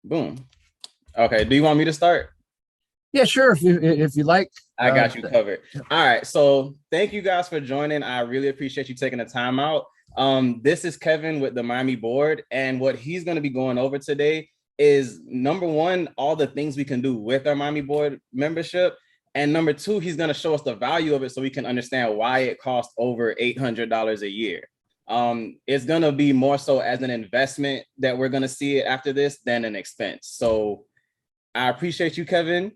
Boom. Okay. Do you want me to start? Yeah, sure. If you like. I got you covered. All right. So thank you guys for joining. I really appreciate you taking the time out. This is Kevin with the Miami board. And what he's going to be going over today is number one, all the things we can do with our Miami board membership. And number two, he's going to show us the value of it so we can understand why it costs over $800 a year. It's going to be more so as an investment that we're going to see it after this than an expense. So I appreciate you, Kevin.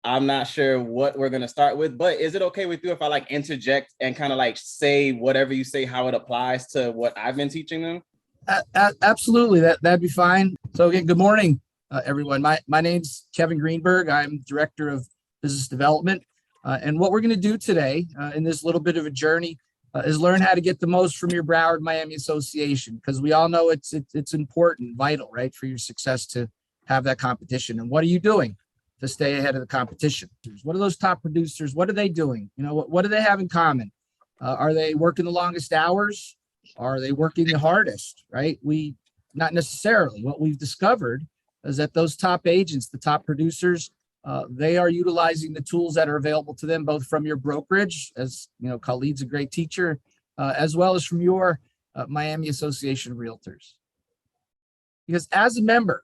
I'm not sure what we're going to start with, but is it okay with you if I like interject and kind of like say whatever you say, how it applies to what I've been teaching them? Absolutely. That'd be fine. So again, good morning, everyone. My name's Kevin Greenberg. I'm Director of Business Development. And what we're going to do today in this little bit of a journey is learn how to get the most from your Broward Miami Association, because we all know it's important, vital, right, for your success to have that competition. And what are you doing to stay ahead of the competition? What are those top producers? What are they doing? You know, what do they have in common? Are they working the longest hours? Are they working the hardest? Right? Not necessarily. What we've discovered is that those top agents, the top producers, they are utilizing the tools that are available to them, both from your brokerage, as you know, Khalid's a great teacher, as well as from your Miami Association of Realtors. Because as a member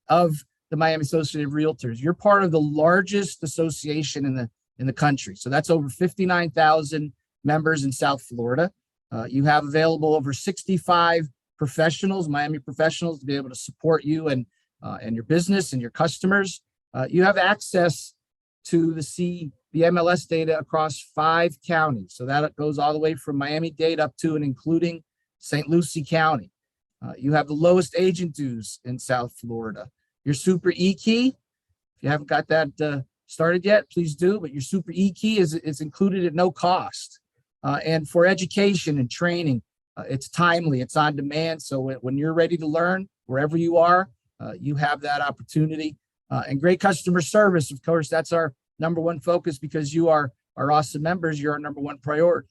of the Miami Association of Realtors, you're part of the largest association in the country. So that's over 59,000 members in South Florida. You have available over 65 professionals, Miami professionals, to be able to support you and your business and your customers. You have access to the MLS data across 5 counties. So that goes all the way from Miami-Dade up to and including St. Lucie County. You have the lowest agent dues in South Florida. Your Super E-Key, if you haven't got that started yet, please do. But your Super E-Key is included at no cost. And for education and training, it's timely, it's on demand. So when you're ready to learn, wherever you are, you have that opportunity. And great customer service, of course, that's our number one focus, because you are our awesome members. You're our number one priority.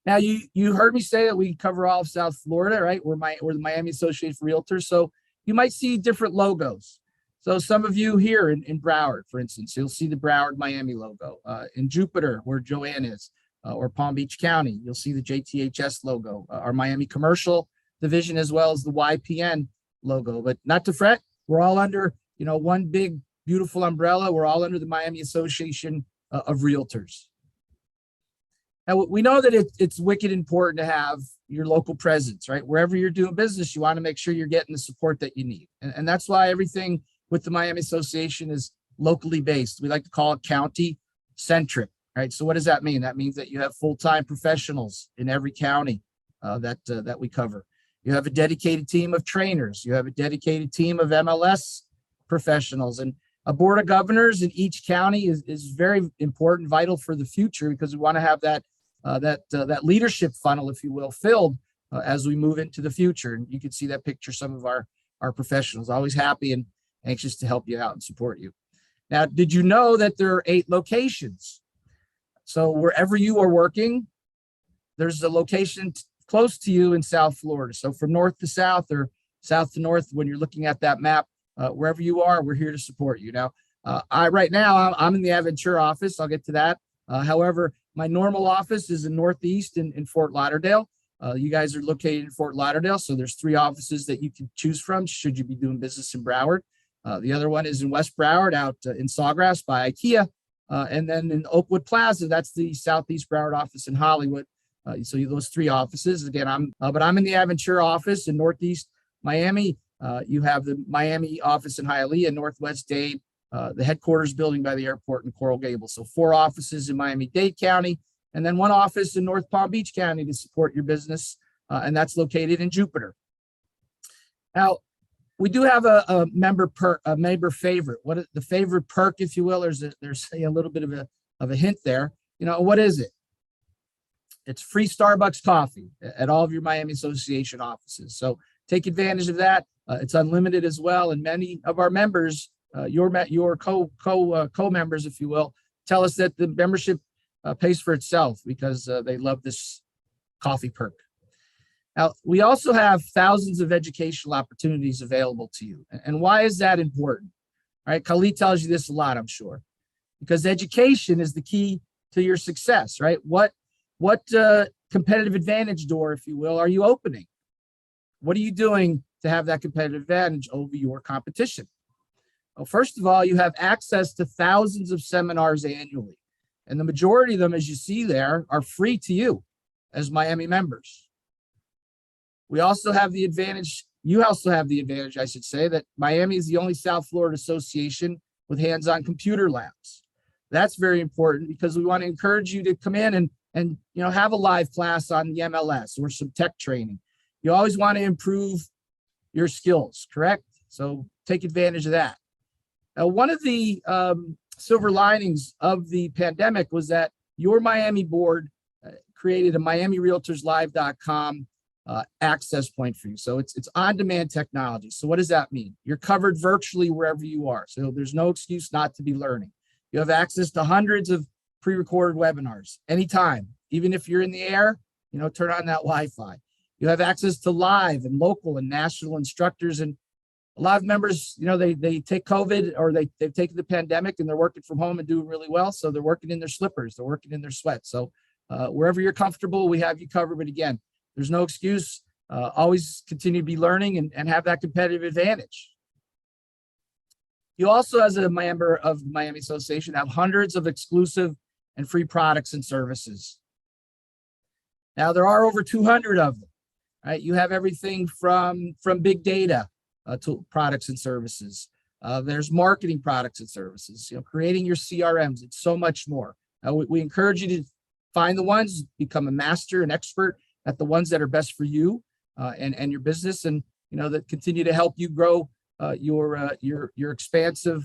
Now, you heard me say that we cover all of South Florida, right? We're the Miami Association of Realtors. So you might see different logos. So some of you here in Broward, for instance, you'll see the Broward Miami logo. In Jupiter, where Joanne is, or Palm Beach County, you'll see the JTHS logo, our Miami Commercial Division, as well as the YPN logo. But not to fret, we're all under, one big, beautiful umbrella. We're all under the Miami Association of Realtors. Now, we know that it's wicked important to have your local presence, right? Wherever you're doing business, you want to make sure you're getting the support that you need. And that's why everything with the Miami Association is locally based. We like to call it county centric, right? So what does that mean? That means that you have full-time professionals in every county that we cover. You have a dedicated team of trainers. You have a dedicated team of MLS professionals, and a board of governors in each county is very important, vital for the future, because we want to have that leadership funnel, if you will, filled as we move into the future. And you can see that picture, some of our professionals, always happy and anxious to help you out and support you. Now, did you know that there are 8 locations? So wherever you are working, there's a location close to you in South Florida. So from north to south or south to north, when you're looking at that map, wherever you are, we're here to support you. Now, right now, I'm in the Aventura office. I'll get to that. However, my normal office is in Northeast in Fort Lauderdale. You guys are located in Fort Lauderdale, so there's 3 offices that you can choose from should you be doing business in Broward. The other one is in West Broward, out in Sawgrass by IKEA. And then in Oakwood Plaza, that's the Southeast Broward office in Hollywood. So those 3 offices. Again, I'm in the Aventura office in Northeast Miami. You have the Miami office in Hialeah, Northwest Dade, the headquarters building by the airport in Coral Gables. So 4 offices in Miami-Dade County, and then 1 office in North Palm Beach County to support your business, and that's located in Jupiter. Now, we do have a member favorite. What is the favorite perk, if you will? There's a little bit of a hint there. What is it? It's free Starbucks coffee at all of your Miami Association offices. So take advantage of that. It's unlimited as well, and many of our members, your co-members, if you will, tell us that the membership pays for itself because they love this coffee perk. Now, we also have thousands of educational opportunities available to you. And why is that important? All right, Khalid tells you this a lot, I'm sure, because education is the key to your success, right? What competitive advantage door, if you will, are you opening? What are you doing to have that competitive advantage over your competition? Well, first of all, you have access to thousands of seminars annually. And the majority of them, as you see there, are free to you as Miami members. We also have the advantage, you also have the advantage, I should say, that Miami is the only South Florida association with hands-on computer labs. That's very important because we want to encourage you to come in and have a live class on the MLS or some tech training. You always want to improve your skills, correct? So take advantage of that. Now, one of the silver linings of the pandemic was that your Miami board created a MiamiRealtorsLive.com access point for you. So it's on-demand technology. So what does that mean? You're covered virtually wherever you are. So there's no excuse not to be learning. You have access to hundreds of pre-recorded webinars anytime, even if you're in the air, turn on that Wi-Fi. You have access to live and local and national instructors. And a lot of members, they take COVID or they've taken the pandemic and they're working from home and doing really well. So they're working in their slippers, they're working in their sweats. So wherever you're comfortable, we have you covered. But again, there's no excuse. Always continue to be learning and have that competitive advantage. You also, as a member of the Miami Association, have hundreds of exclusive and free products and services. Now, there are over 200 of them, right? You have everything from big data to products and services. There's marketing products and services, creating your CRMs. It's so much more. We encourage you to find the ones, become a master, an expert at the ones that are best for you and your business, and that continue to help you grow your expansive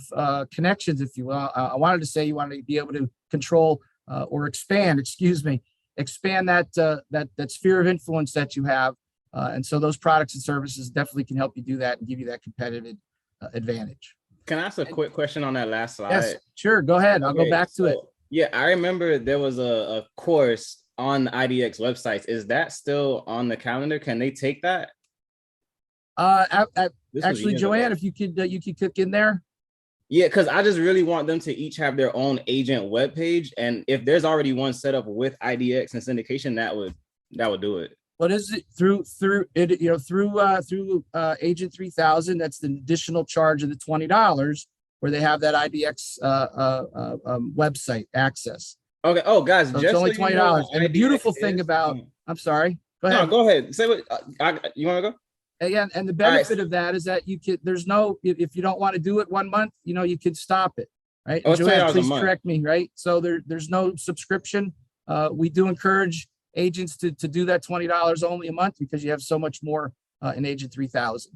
connections, if you will. I wanted to say you want to be able to control or expand that sphere of influence that you have, and so those products and services definitely can help you do that and give you that competitive advantage. Can I ask a quick question on that last slide? Yes, sure. Go ahead. I'll go back to it. Yeah, I remember there was a course on the IDX websites. Is that still on the calendar? Can they take that? Actually, Joanne, if you could click in there. Yeah, because I just really want them to each have their own agent webpage, and if there's already one set up with IDX and syndication, that would do it. What is it through Agent 3000? That's the additional charge of the $20 where they have that IDX website access. Okay. Oh, guys, so just it's only $20. And the beautiful thing about, I'm sorry. Go ahead. No, go ahead. Say what you want to go. Again, and the benefit of that is that you could. There's no if you don't want to do it 1 month, you could stop it, right? Oh, Joanne, please correct me, right? So there's no subscription. We do encourage agents to do that $20 only a month because you have so much more in Agent 3000.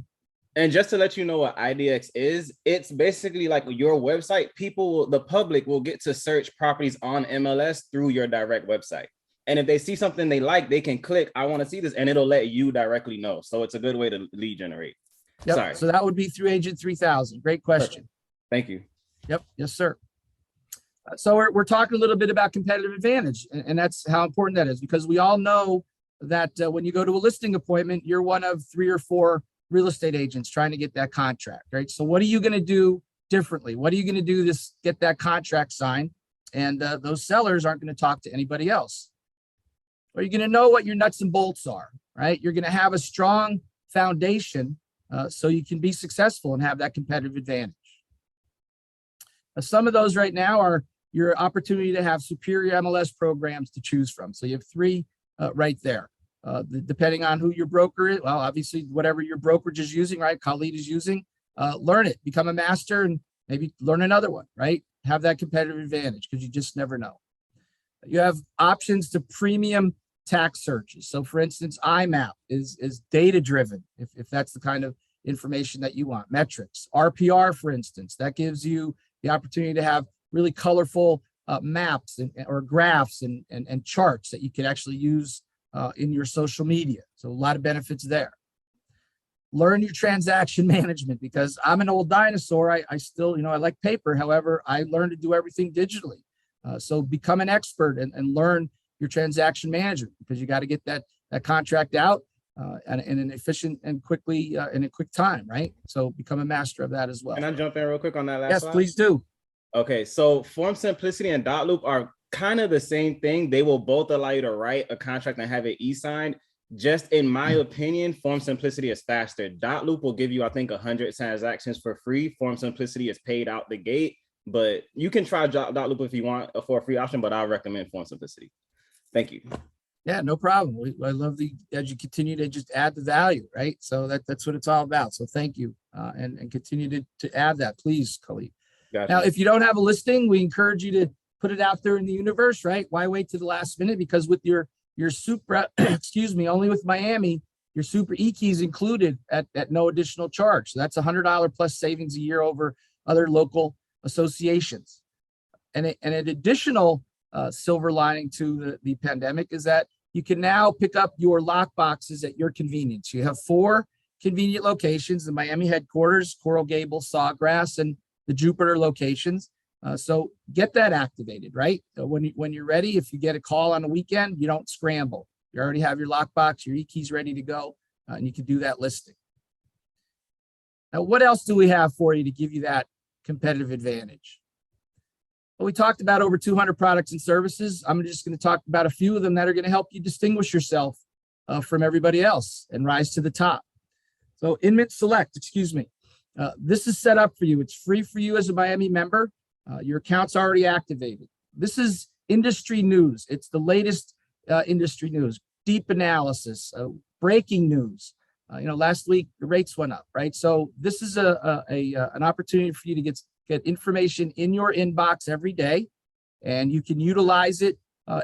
And just to let you know what IDX is, it's basically like your website. The public will get to search properties on MLS through your direct website. And if they see something they like, they can click, I want to see this, and it'll let you directly know. So it's a good way to lead generate. Yep. Sorry. So that would be through Agent 3000. Great question. Perfect. Thank you. Yep. Yes, sir. So we're talking a little bit about competitive advantage, and that's how important that is, because we all know that when you go to a listing appointment, you're one of 3 or 4 real estate agents trying to get that contract, right? So what are you going to do differently? What are you going to do to get that contract signed? And those sellers aren't going to talk to anybody else. Or you're going to know what your nuts and bolts are, right? You're going to have a strong foundation so you can be successful and have that competitive advantage. Some of those right now are your opportunity to have superior MLS programs to choose from. So you have 3 right there. Depending on who your broker is, well, obviously, whatever your brokerage is using, right? Khalid is using, learn it, become a master, and maybe learn another one, right? Have that competitive advantage because you just never know. You have options to premium tax searches. So for instance, IMAP is data driven, if that's the kind of information that you want. Metrics, RPR, for instance, that gives you the opportunity to have really colorful maps or graphs and charts that you can actually use in your social media. So a lot of benefits there. Learn your transaction management, because I'm an old dinosaur. I still, I like paper. However, I learned to do everything digitally. So become an expert and learn your transaction management, because you got to get that contract out. and in an efficient and quickly in a quick time, right? So become a master of that as well. Can I jump in real quick on that last Yes, slide? please do. Okay, so Form Simplicity and Dot Loop are kind of the same thing. They will both allow you to write a contract and have it e-signed. Just in my opinion, Form Simplicity is faster. Dot Loop will give you, I think, 100 transactions for free. Form Simplicity is paid out the gate, but you can try Dot Loop if you want for a free option, but I recommend Form Simplicity. Thank you. Yeah, no problem. I love as you continue to just add the value, right? So that's what it's all about. So thank you, and continue to add that, please, Khalid. Gotcha. Now, if you don't have a listing, we encourage you to put it out there in the universe, right? Why wait to the last minute? Because with your super, excuse me, only with Miami, your super e-key is included at no additional charge. So that's $100 plus savings a year over other local associations. And an additional silver lining to the pandemic is that you can now pick up your lock boxes at your convenience. You have 4 convenient locations: the Miami headquarters, Coral Gables, Sawgrass, and the Jupiter locations. So get that activated, right? So when you're ready, if you get a call on a weekend, you don't scramble. You already have your lockbox, your e-keys ready to go, and you can do that listing. Now, what else do we have for you to give you that competitive advantage? Well, we talked about over 200 products and services. I'm just going to talk about a few of them that are going to help you distinguish yourself from everybody else and rise to the top. So Inmate Select, excuse me. This is set up for you. It's free for you as a Miami member. Your account's already activated. This is industry news. It's the latest industry news, deep analysis, breaking news. Last week the rates went up, right? So this is an opportunity for you to get information in your inbox every day, and you can utilize it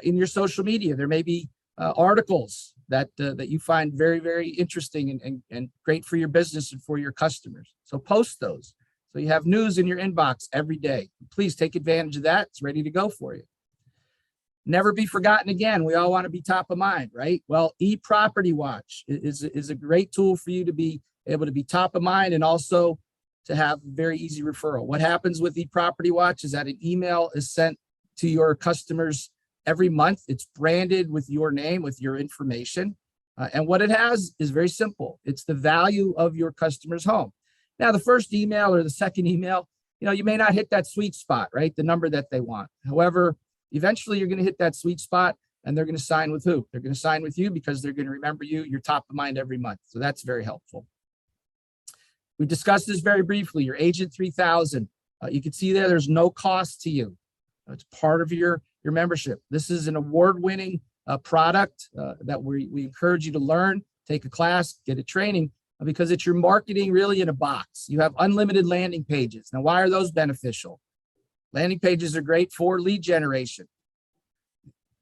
in your social media. There may be articles that you find very, very interesting and great for your business and for your customers. So post those. So you have news in your inbox every day. Please take advantage of that. It's ready to go for you. Never be forgotten again. We all want to be top of mind, right? Well, eProperty Watch is a great tool for you to be able to be top of mind and also to have very easy referral. What happens with eProperty Watch is that an email is sent to your customers every month. It's branded with your name, with your information. And what it has is very simple. It's the value of your customer's home. Now, the first email or the second email, you may not hit that sweet spot, right? The number that they want. However, eventually you're going to hit that sweet spot and they're going to sign with who? They're going to sign with you because they're going to remember you. You're top of mind every month. So that's very helpful. We discussed this very briefly. Your Agent 3000. You can see there's no cost to you. It's part of your membership. This is an award-winning product that we encourage you to learn, take a class, get a training, because it's your marketing really in a box. You have unlimited landing pages. Now, why are those beneficial? Landing pages are great for lead generation.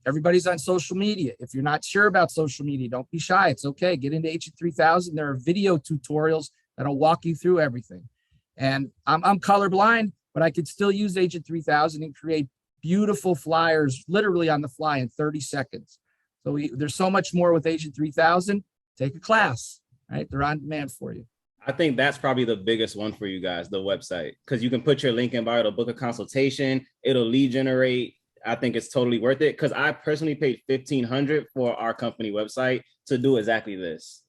Everybody's on social media. If you're not sure about social media, don't be shy. It's okay. Get into Agent 3000. There are video tutorials that'll walk you through everything. And I'm colorblind, but I could still use Agent 3000 and create beautiful flyers literally on the fly in 30 seconds. So there's so much more with Agent 3000. Take a class, right? They're on demand for you. I think that's probably the biggest one for you guys, the website, because you can put your link in bio to book a consultation. It'll lead generate. I think it's totally worth it because I personally paid $1,500 for our company website to do exactly this.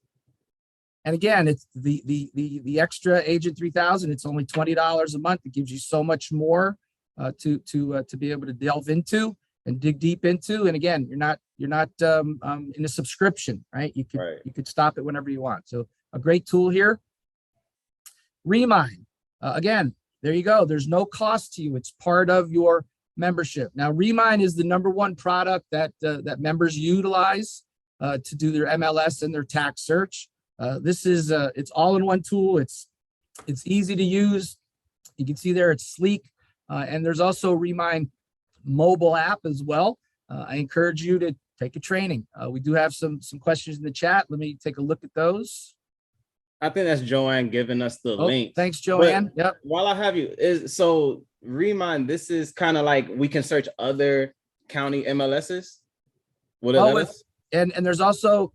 And again, it's the extra Agent 3000. It's only $20 a month. It gives you so much more to be able to delve into and dig deep into. And again, you're not in a subscription, right? You could stop it whenever you want. So a great tool here. Remind, again, there you go. There's no cost to you. It's part of your membership. Now, Remind is the #1 product that members utilize to do their MLS and their tax search. This is it's all-in-one tool. It's easy to use. You can see there it's sleek, and there's also Remind mobile app as well. I encourage you to take a training. We do have some questions in the chat. Let me take a look at those. I think that's Joanne giving us the link. Thanks, Joanne. But yep. While I have you, so Remind, this is kind of like we can search other county MLSs. Will it let us? And there's also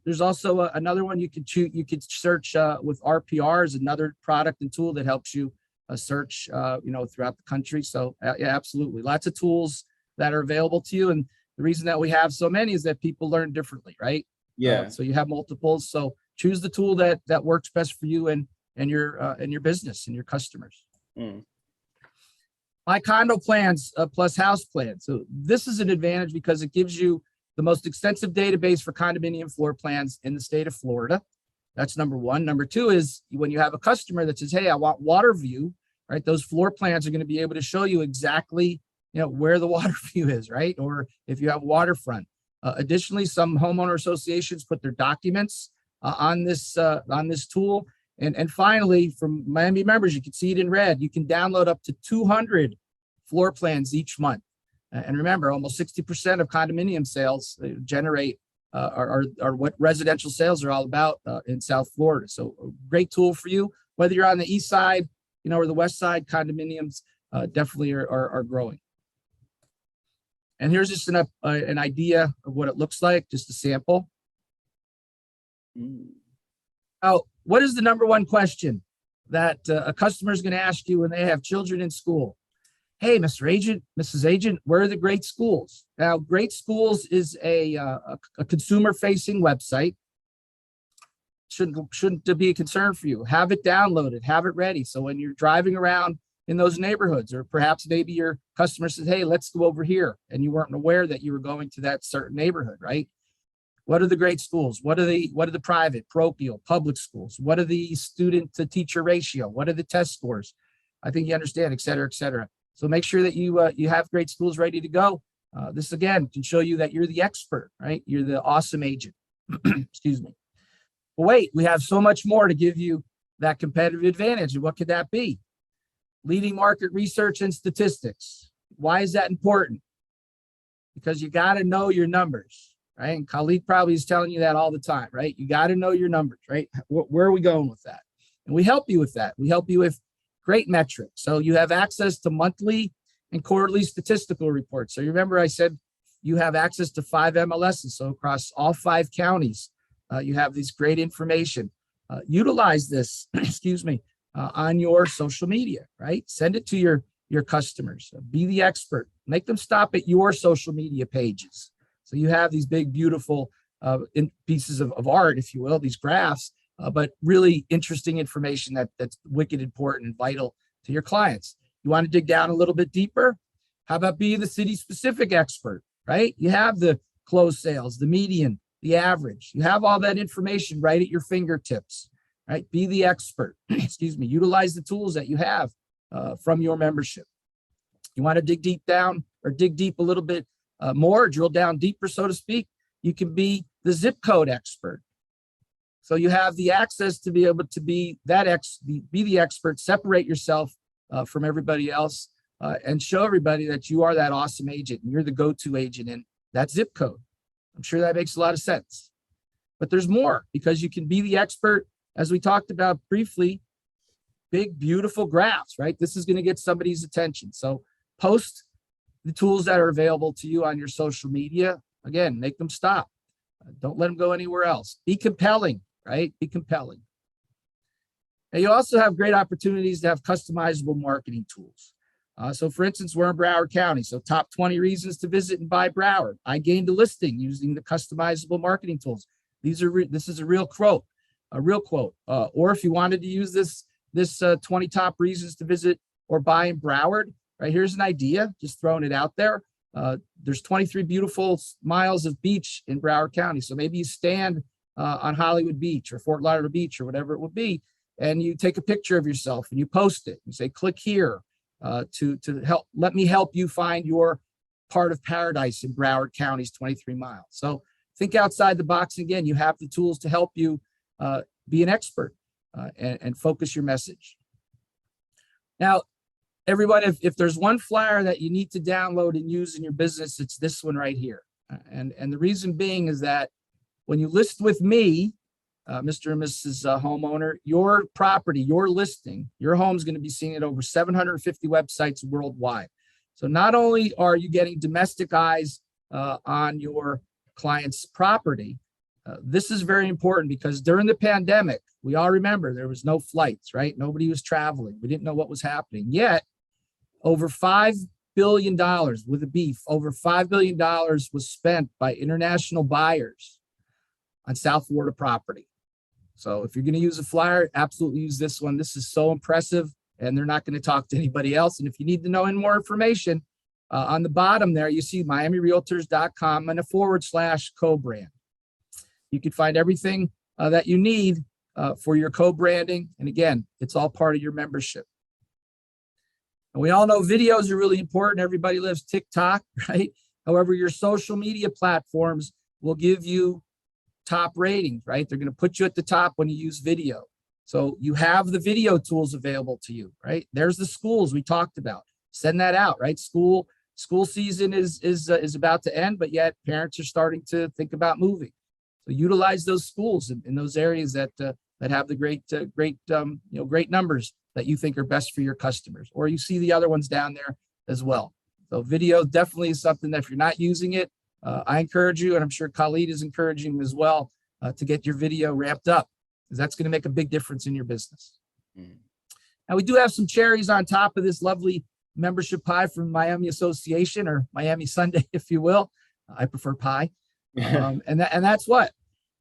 another one you could choose. You could search with RPR is another product and tool that helps you search throughout the country. So yeah, absolutely, lots of tools that are available to you. And the reason that we have so many is that people learn differently, right? Yeah. So you have multiples. So choose the tool that works best for you and your business and your customers. Mm. My condo plans plus house plans. So this is an advantage because it gives you the most extensive database for condominium floor plans in the state of Florida. That's number one. Number two is when you have a customer that says, hey, I want water view, right? Those floor plans are going to be able to show you exactly, where the water view is, right? Or if you have waterfront. Additionally, some homeowner associations put their documents on this tool. And finally, from Miami members, you can see it in red. You can download up to 200 floor plans each month. And remember, almost 60% of condominium sales generate are what residential sales are all about in South Florida. So a great tool for you, whether you're on the east side, or the west side. Condominiums definitely are growing. And here's just an idea of what it looks like, just a sample. Now, what is the number one question that a customer is going to ask you when they have children in school? Hey, Mr. Agent, Mrs. Agent, where are the great schools? Now, Great Schools is a consumer-facing website. Shouldn't be a concern for you. Have it downloaded, have it ready. So when you're driving around in those neighborhoods, or perhaps maybe your customer says, hey, let's go over here, and you weren't aware that you were going to that certain neighborhood, right? What are the great schools? What are the private, parochial, public schools? What are the student to teacher ratio? What are the test scores? I think you understand, et cetera, et cetera. So make sure that you have Great Schools ready to go. This again can show you that you're the expert, right? You're the awesome agent. Excuse me. But wait, we have so much more to give you that competitive advantage. And what could that be? Leading market research and statistics. Why is that important? Because you got to know your numbers, right? And Khalid probably is telling you that all the time, right? You got to know your numbers, right? Where are we going with that? And we help you with that. We help you with great metrics. So you have access to monthly and quarterly statistical reports. So you remember I said you have access to 5 MLSs. So across all 5 counties, you have this great information. Utilize this, excuse me, on your social media, right? Send it to your customers. Be the expert. Make them stop at your social media pages. So you have these big, beautiful pieces of art, if you will, these graphs, but really interesting information that's wicked important and vital to your clients. You want to dig down a little bit deeper? How about be the city-specific expert, right? You have the closed sales, the median, the average. You have all that information right at your fingertips, right? Be the expert. Excuse me. Utilize the tools that you have from your membership. You want to dig deep down or dig deep a little bit more, drill down deeper, so to speak. You can be the zip code expert. So you have the access to be able to be the expert, separate yourself from everybody else, and show everybody that you are that awesome agent and you're the go-to agent in that zip code. I'm sure that makes a lot of sense. But there's more, because you can be the expert, as we talked about briefly, big, beautiful graphs, right? This is going to get somebody's attention. So post the tools that are available to you on your social media. Again, make them stop. Don't let them go anywhere else. Be compelling, right? Be compelling. And you also have great opportunities to have customizable marketing tools. So for instance, we're in Broward County. So top 20 reasons to visit and buy Broward. I gained a listing using the customizable marketing tools. This is a real quote, or if you wanted to use this 20 top reasons to visit or buy in Broward, right? Here's an idea, just throwing it out there. There's 23 beautiful miles of beach in Broward County. So maybe you stand on Hollywood Beach or Fort Lauderdale Beach or whatever it would be, and you take a picture of yourself and you post it. You say, click here to let me help you find your part of paradise in Broward County's 23 miles. So think outside the box. Again, you have the tools to help you be an expert and focus your message. Now, everyone, if there's one flyer that you need to download and use in your business, it's this one right here. And the reason being is that when you list with me, Mr. and Mrs. Homeowner, your property, your listing, your home is going to be seen at over 750 websites worldwide. So not only are you getting domestic eyes on your client's property, this is very important because during the pandemic, we all remember there was no flights, right? Nobody was traveling. We didn't know what was happening. Yet, over $5 billion with a beef, over $5 billion was spent by international buyers on South Florida property. So if you're going to use a flyer, absolutely use this one. This is so impressive, and they're not going to talk to anybody else. And if you need to know any more information, on the bottom there, you see miamirealtors.com and a / co-brand. You can find everything that you need for your co-branding. And again, it's all part of your membership. And we all know videos are really important. Everybody loves TikTok, right? However, your social media platforms will give you top ratings, right? They're going to put you at the top when you use video. So you have the video tools available to you, right? There's the schools we talked about. Send that out, right? School season is about to end, but yet parents are starting to think about moving. So utilize those schools in those areas that have the great numbers that you think are best for your customers, or you see the other ones down there as well. So video definitely is something that if you're not using it, I encourage you, and I'm sure Khalid is encouraging as well, to get your video ramped up, because that's going to make a big difference in your business. Mm-hmm. Now, we do have some cherries on top of this lovely membership pie from Miami Association, or Miami Sunday, if you will. I prefer pie. And that's what?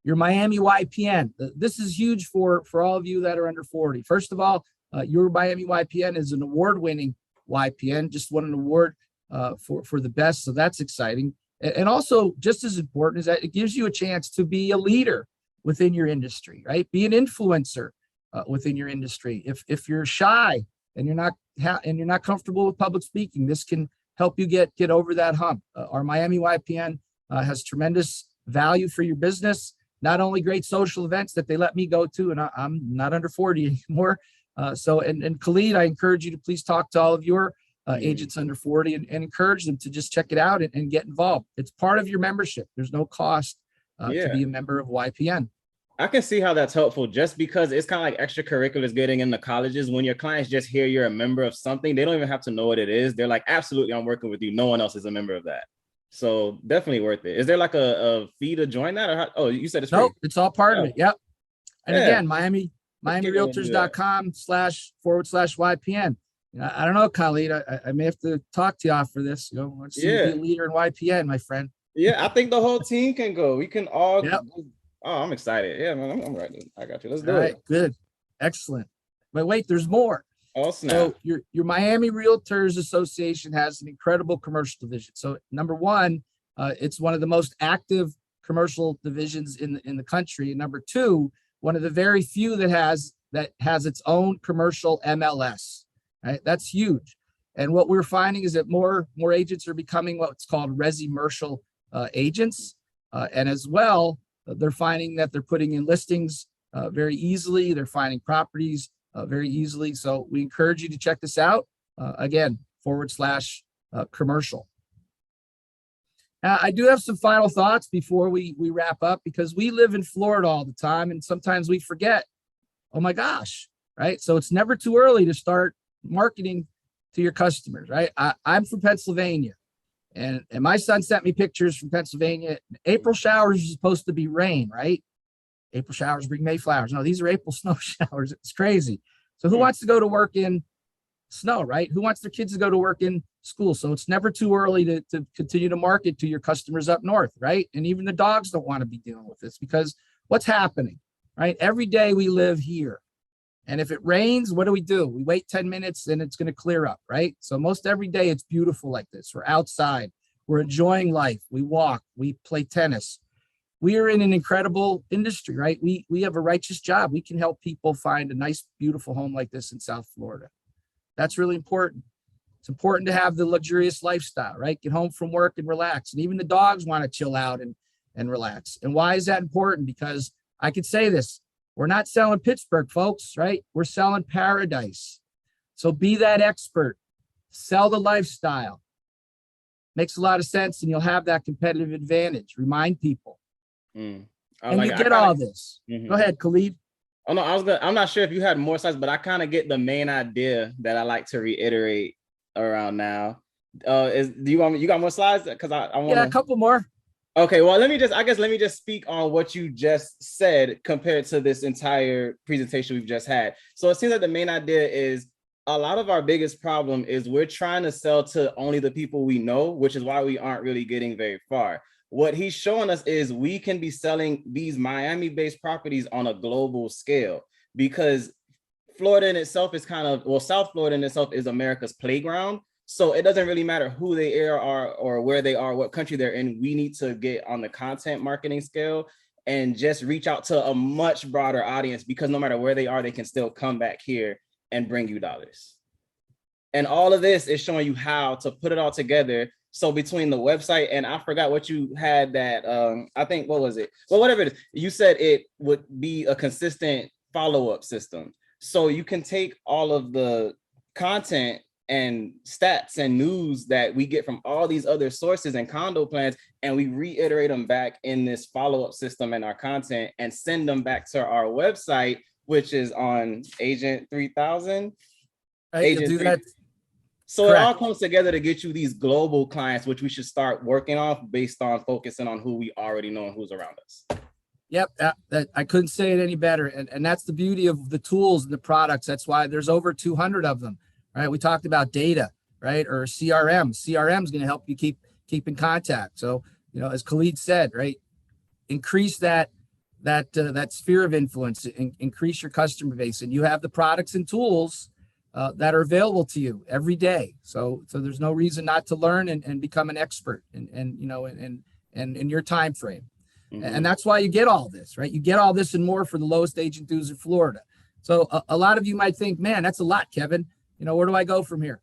Your Miami YPN. This is huge for all of you that are under 40. First of all, your Miami YPN is an award-winning YPN, just won an award for the best. So that's exciting. And also, just as important, is that it gives you a chance to be a leader within your industry, right? Be an influencer within your industry. If you're shy and you're not comfortable with public speaking, this can help you get over that hump. Our Miami YPN has tremendous value for your business. Not only great social events that they let me go to, and I'm not under 40 anymore. And Khalid, I encourage you to please talk to all of your agents under 40 and encourage them to just check it out and get involved. It's part of your membership. There's no cost to be a member of YPN. I can see how that's helpful, just because it's kind of like extracurriculars getting into colleges. When your clients just hear you're a member of something, they don't even have to know what it is. They're like, absolutely, I'm working with you. No one else is a member of that. So definitely worth it. Is there like a fee to join that? Or how, oh, you said it's free. Nope, it's all part of it. Yep. And again, MiamiRealtors.com / YPN. I don't know, Khalid. I may have to talk to you after this. Let's see you be a leader in YPN, my friend. Yeah, I think the whole team can go. We can all. Yep. Oh, I'm excited. Yeah, man, I'm ready. I got you. Let's do it. All right, good. Excellent. But wait, there's more. Oh, snap. So your Miami Realtors Association has an incredible commercial division. So number one, it's one of the most active commercial divisions in the country. And number two, one of the very few that has its own commercial MLS. Right? That's huge. And what we're finding is that more agents are becoming what's called resi-mercial agents. And as well, they're finding that they're putting in listings very easily. They're finding properties very easily. So we encourage you to check this out. Again, / commercial. Now, I do have some final thoughts before we wrap up, because we live in Florida all the time, and sometimes we forget, oh my gosh, right? So it's never too early to start marketing to your customers, right? I'm from Pennsylvania, and my son sent me pictures from Pennsylvania. April showers are supposed to be rain, right? April showers bring May flowers. No, these are April snow showers. It's crazy. So who wants to go to work in snow, right? Who wants their kids to go to work in school? So it's never too early to continue to market to your customers up north, right? And even the dogs don't want to be dealing with this, because what's happening, right? Every day we live here. And if it rains, what do? We wait 10 minutes and it's going to clear up, right? So most every day it's beautiful like this. We're outside. We're enjoying life. We walk. We play tennis. We are in an incredible industry, right? We have a righteous job. We can help people find a nice, beautiful home like this in South Florida. That's really important. It's important to have the luxurious lifestyle, right? Get home from work and relax. And even the dogs want to chill out and relax. And why is that important? Because I could say this, we're not selling Pittsburgh, folks, right? We're selling paradise. So be that expert. Sell the lifestyle. Makes a lot of sense, and you'll have that competitive advantage. Remind people. And you get all this. Mm-hmm. Go ahead, Khalid. Oh no, I'm not sure if you had more slides, but I kind of get the main idea that I like to reiterate around now. You got more slides? Because I want a couple more. Okay, well, let me just speak on what you just said compared to this entire presentation we've just had. So it seems like the main idea is a lot of our biggest problem is we're trying to sell to only the people we know, which is why we aren't really getting very far. what he's showing us is we can be selling these Miami-based properties on a global scale, because Florida in itself is kind of, well, South Florida in itself is America's playground. So it doesn't really matter who they are or where they are, what country they're in. We need to get on the content marketing scale and just reach out to a much broader audience, because no matter where they are, they can still come back here and bring you dollars. And all of this is showing you how to put it all together. So between the website, and I forgot what you had that, I think, what was it? Well, whatever it is, you said it would be a consistent follow-up system. So you can take all of the content and stats and news that we get from all these other sources and condo plans, and we reiterate them back in this follow-up system in our content and send them back to our website, which is on Agent 3000. Agent do that. So correct. It all comes together to get you these global clients, which we should start working off based on focusing on who we already know and who's around us. Yep, I couldn't say it any better. And that's the beauty of the tools and the products. That's why there's over 200 of them, right? We talked about data, right? Or CRM. CRM is going to help you keep in contact. So, you know, as Khalid said, right, increase that sphere of influence, increase your customer base, and you have the products and tools that are available to you every day. So there's no reason not to learn and become an expert and you know, and in your time frame. And that's why you get all this, right? You get all this and more for the lowest agent dues in Florida. So a lot of you might think, man, that's a lot, Kevin. You know, where do I go from here?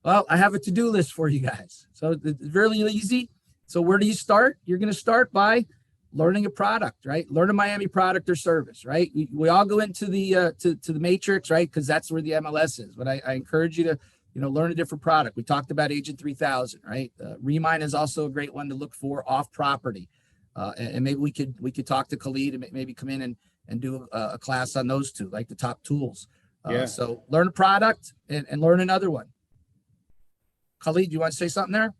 Well, I have a to-do list for you guys. So it's really easy. So where do you start? You're going to start by learning a product, right? Learn a Miami product or service, right? We all go into the to the matrix, right? Because that's where the MLS is. But I encourage you to, you know, learn a different product. We talked about Agent 3000, right? Remine is also a great one to look for off property. And maybe we could talk to Khalid and maybe come in and do a class on those two, like the top tools. So learn a product and learn another one. Khalid, you want to say something there?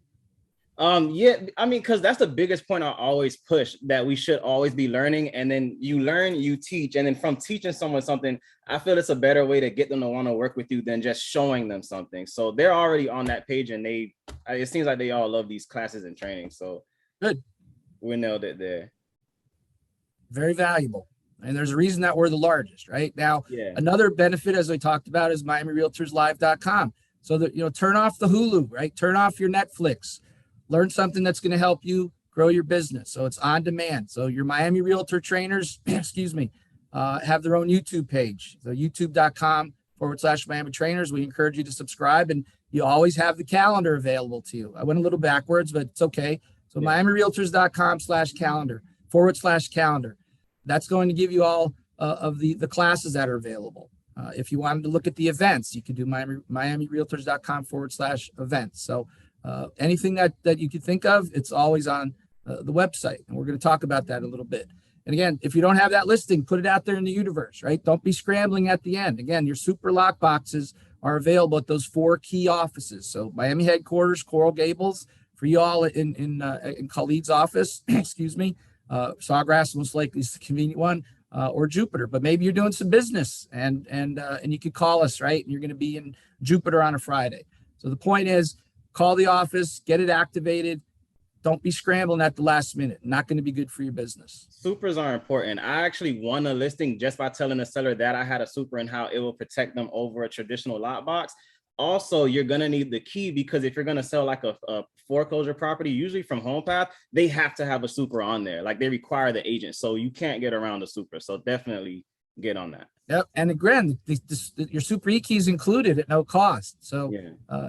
Yeah, I mean, because that's the biggest point I always push, that we should always be learning. And then you learn, you teach. And then from teaching someone something, I feel it's a better way to get them to want to work with you than just showing them something. So they're already on that page, and it seems like they all love these classes and training. So good. We nailed it there. Very valuable. And there's a reason that we're the largest, right? Now, another benefit, as I talked about, is MiamiRealtorsLive.com. So that, you know, turn off the Hulu, right? Turn off your Netflix. Learn something that's going to help you grow your business. So it's on demand. So your Miami Realtor trainers, excuse me, have their own YouTube page. So youtube.com/Miami trainers. We encourage you to subscribe, and you always have the calendar available to you. I went a little backwards, but it's okay. So MiamiRealtors.com/calendar/calendar. That's going to give you all of the classes that are available. If you wanted to look at the events, you can do MiamiRealtors.com/events. So anything that you could think of, it's always on the website. And we're going to talk about that a little bit. And again, if you don't have that listing, put it out there in the universe, right? Don't be scrambling at the end. Again, your super lock boxes are available at those 4 key offices. So Miami headquarters, Coral Gables, for you all in Khalid's office, excuse me, Sawgrass most likely is the convenient one, or Jupiter. But maybe you're doing some business and you could call us, right? And you're going to be in Jupiter on a Friday. So the point is, call the office, get it activated. Don't be scrambling at the last minute. Not going to be good for your business. Supers are important. I actually won a listing just by telling the seller that I had a super and how it will protect them over a traditional lot box. Also, you're going to need the key, because if you're going to sell like a foreclosure property, usually from HomePath, they have to have a super on there. Like, they require the agent. So you can't get around a super. So definitely get on that. Yep. And again, your super e-key is included at no cost. So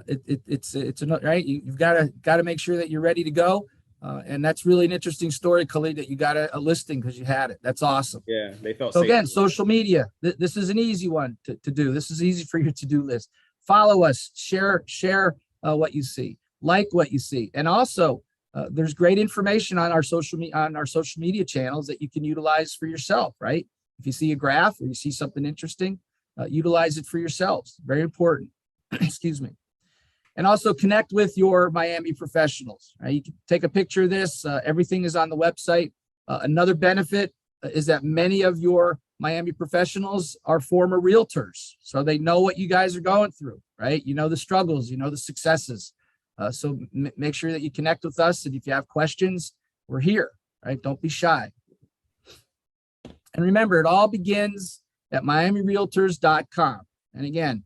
it's right. You've got to make sure that you're ready to go. And that's really an interesting story, Khalid, that you got a listing because you had it. That's awesome. Yeah, they felt so safe. Again, social media. This is an easy one to do. This is easy for your to-do list. Follow us, share what you see, like what you see. And also there's great information on our social media channels that you can utilize for yourself, right? If you see a graph or you see something interesting, utilize it for yourselves. Very important. Excuse me. And also connect with your Miami professionals. Right? You can take a picture of this. Everything is on the website. Another benefit is that many of your Miami professionals are former realtors. So they know what you guys are going through, right? You know the struggles, you know the successes. So make sure that you connect with us. And if you have questions, we're here, right? Don't be shy. And remember, it all begins at miamirealtors.com. And again,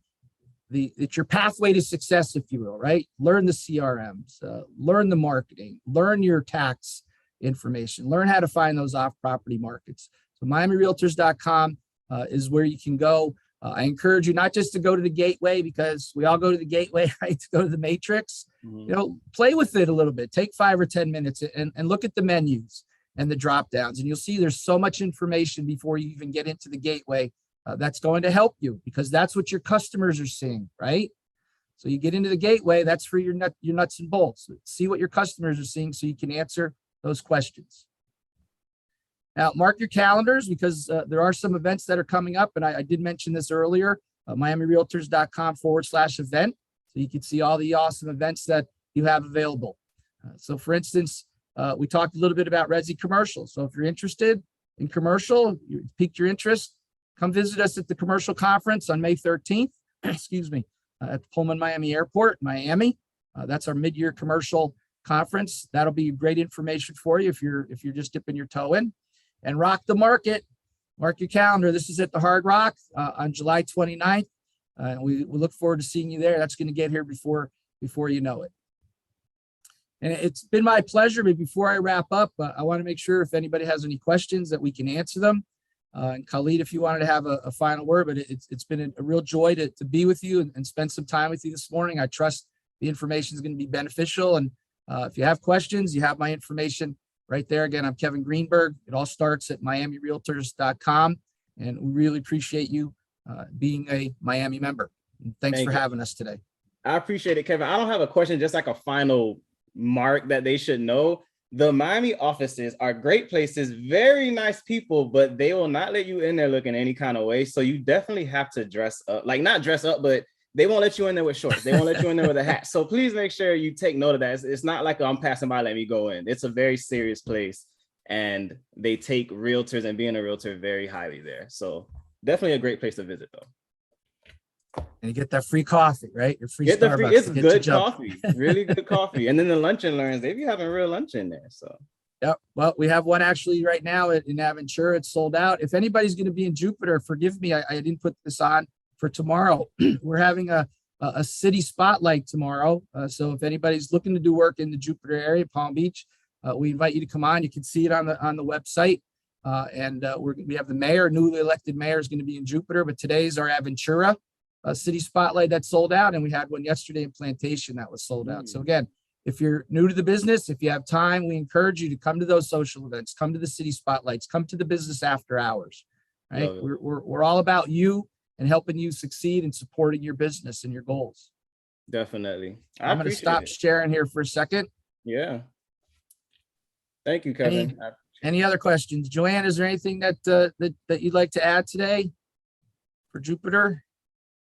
it's your pathway to success, if you will, right? Learn the CRMs, learn the marketing, learn your tax information, learn how to find those off-property markets. So miamirealtors.com is where you can go. I encourage you not just to go to the gateway, because we all go to the gateway, right? To go to the matrix. Play with it a little bit. Take 5 or 10 minutes and look at the menus and the drop downs, and you'll see there's so much information before you even get into the gateway that's going to help you, because that's what your customers are seeing, right? So you get into the gateway, that's for your nuts and bolts. See what your customers are seeing so you can answer those questions. Now, mark your calendars, because there are some events that are coming up, and I did mention this earlier, miamirealtors.com/event. So you can see all the awesome events that you have available. So for instance, we talked a little bit about Resi Commercial. So if you're interested in commercial, you piqued your interest, come visit us at the commercial conference on May 13th, excuse me, at the Pullman Miami Airport, Miami. That's our mid-year commercial conference. That'll be great information for you if you're just dipping your toe in. And rock the market. Mark your calendar. This is at the Hard Rock on July 29th. We look forward to seeing you there. That's going to get here before you know it. And it's been my pleasure. But before I wrap up, I want to make sure if anybody has any questions that we can answer them. And Khalid, if you wanted to have a final word, but it's been a real joy to be with you and spend some time with you this morning. I trust the information is going to be beneficial. And if you have questions, you have my information right there. Again, I'm Kevin Greenberg. It all starts at miamirealtors.com. And we really appreciate you being a Miami member. And thanks for having us today. I appreciate it, Kevin. I don't have a question, just like a final mark that they should know. The Miami offices are great places, very nice people, but they will not let you in there looking any kind of way. So you definitely have to dress up, like not dress up, but they won't let you in there with shorts. They won't let you in there with a hat. So please make sure you take note of that. It's not like I'm passing by, let me go in. It's a very serious place, and they take realtors and being a realtor very highly there. So definitely a great place to visit, though. And you get that free coffee, right? Your free Get the free, Starbucks. it's good coffee, really good coffee. And then the lunch and learns, they be having real lunch in there. So yep. Well, we have one actually right now in Aventura. It's sold out. If anybody's going to be in Jupiter, forgive me, I didn't put this on for tomorrow. We're having a city spotlight tomorrow. So if anybody's looking to do work in the Jupiter area, Palm Beach, we invite you to come on. You can see it on the website. And we have the mayor, newly elected mayor, is going to be in Jupiter. But today's our Aventura city spotlight that's sold out, and we had one yesterday in Plantation that was sold out. So again, if you're new to the business, if you have time, we encourage you to come to those social events, come to the city spotlights, come to the business after hours. Right? We're all about you and helping you succeed and supporting your business and your goals. Definitely. I'm going to stop sharing here for a second. Yeah. Thank you, Kevin. Any other questions? Joanne, is there anything that you'd like to add today for Jupiter?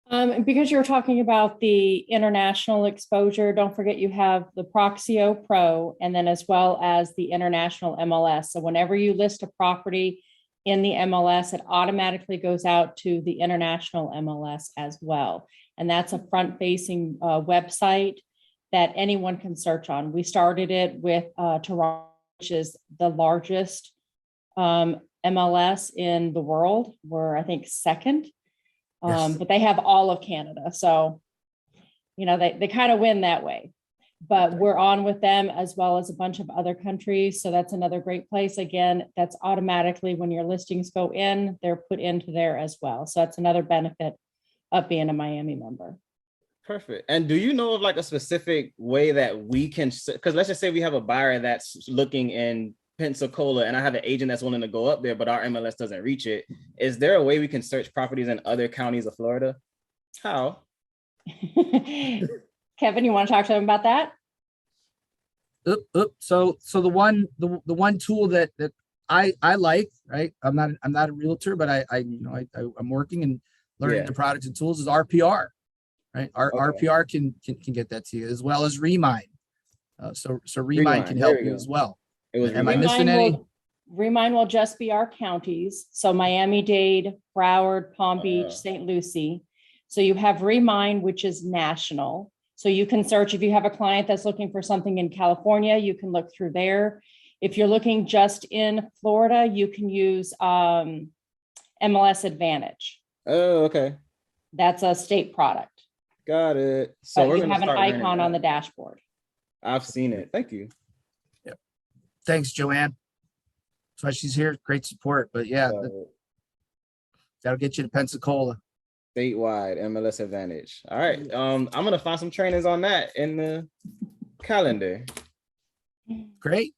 Because you're talking about the international exposure, don't forget you have the Proxio Pro, and then as well as the international MLS. So whenever you list a property in the MLS, it automatically goes out to the international MLS as well. And that's a front-facing website that anyone can search on. We started it with Toronto, which is the largest MLS in the world. We're, I think, second. Yes. But they have all of Canada. So, they kind of win that way. But we're on with them as well as a bunch of other countries. So that's another great place. Again, that's automatically when your listings go in, they're put into there as well. So that's another benefit of being a Miami member. Perfect. And do you know of like a specific way that we can, because let's just say we have a buyer that's looking in Pensacola and I have an agent that's willing to go up there, but our MLS doesn't reach it. Is there a way we can search properties in other counties of Florida? How? Kevin, you want to talk to them about that? So the one tool that I like, right? I'm not a realtor, but I'm working and learning the products and tools is RPR, right? RPR can get that to you, as well as Remind. So Remind can help you as well. Am I missing any? Remind will just be our counties. So Miami-Dade, Broward, Palm Beach, St. Lucie. So you have Remind, which is national. So you can search if you have a client that's looking for something in California, you can look through there. If you're looking just in Florida, you can use MLS Advantage. Oh, okay. That's a state product. Got it. So But we're you gonna have an start running icon on the that. dashboard. I've seen it. Thank you. Thanks, Joanne. That's why she's here. Great support. But yeah, that'll get you to Pensacola. Statewide MLS Advantage. All right. I'm gonna find some trainings on that in the calendar. Great.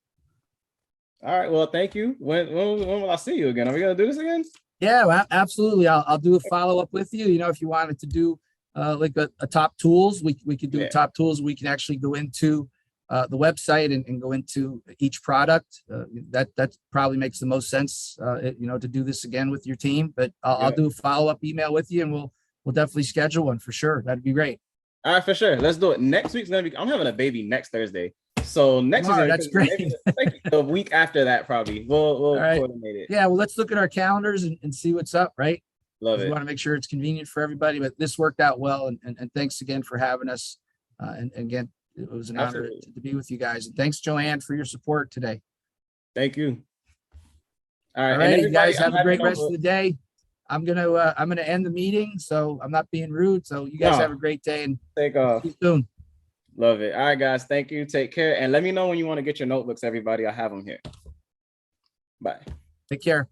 All right. Well, thank you. When will I see you again? Are we gonna do this again? Yeah, well, absolutely. I'll do a follow-up with you. You know, if you wanted to do like a top tools, we could do a Yeah. top tools. We can actually go into the website and go into each product. That probably makes the most sense, you know, to do this again with your team. But I'll Yeah. do a follow-up email with you, and we'll definitely schedule one for sure. That'd be great. All right, for sure. Let's do it. Next week's gonna be. I'm having a baby next Thursday, so next All right, week's that's great. maybe the week after that, probably. We'll All right. coordinate it. Yeah, well, let's look at our calendars and see what's up, right? Love We it. want to make sure it's convenient for everybody, but this worked out well. And thanks again for having us. And again, it was an honor Absolutely. to be with you guys. And thanks, Joanne, for your support today. Thank you. All right, All right, you guys I'm have a great having rest of the day. I'm gonna end the meeting, so I'm not being rude. So you guys No. have a great day and take off. see you soon. Love it. All right, guys. Thank you. Take care, and let me know when you want to get your notebooks. Everybody, I have them here. Bye. Take care.